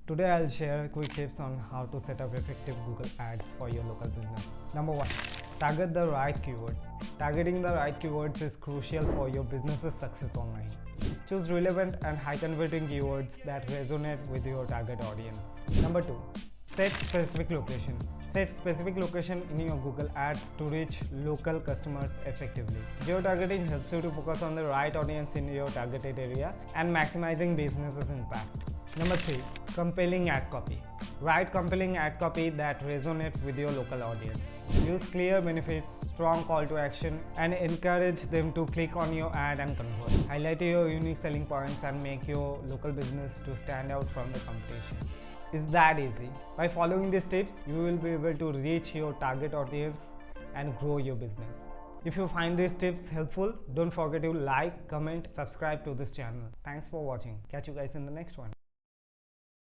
Today I'll share quick tips on how to set up effective Google Ads for your local business. Number 1. Target the right keyword. Targeting the right keywords is crucial for your business's success online. Choose relevant and high converting keywords that resonate with your target audience. Number 2. Set specific location. Set specific location in your Google Ads to reach local customers effectively. Geo-targeting helps you to focus on the right audience in your targeted area and maximizing business's impact. Number 3. Compelling ad copy. Write compelling ad copy that resonates with your local audience. Use clear benefits, strong call to action, and encourage them to click on your ad and convert. Highlight your unique selling points and make your local business to stand out from the competition. It's that easy. By following these tips, you will be able to reach your target audience and grow your business. If you find these tips helpful, don't forget to like, comment, subscribe to this channel. Thanks for watching. Catch you guys in the next one.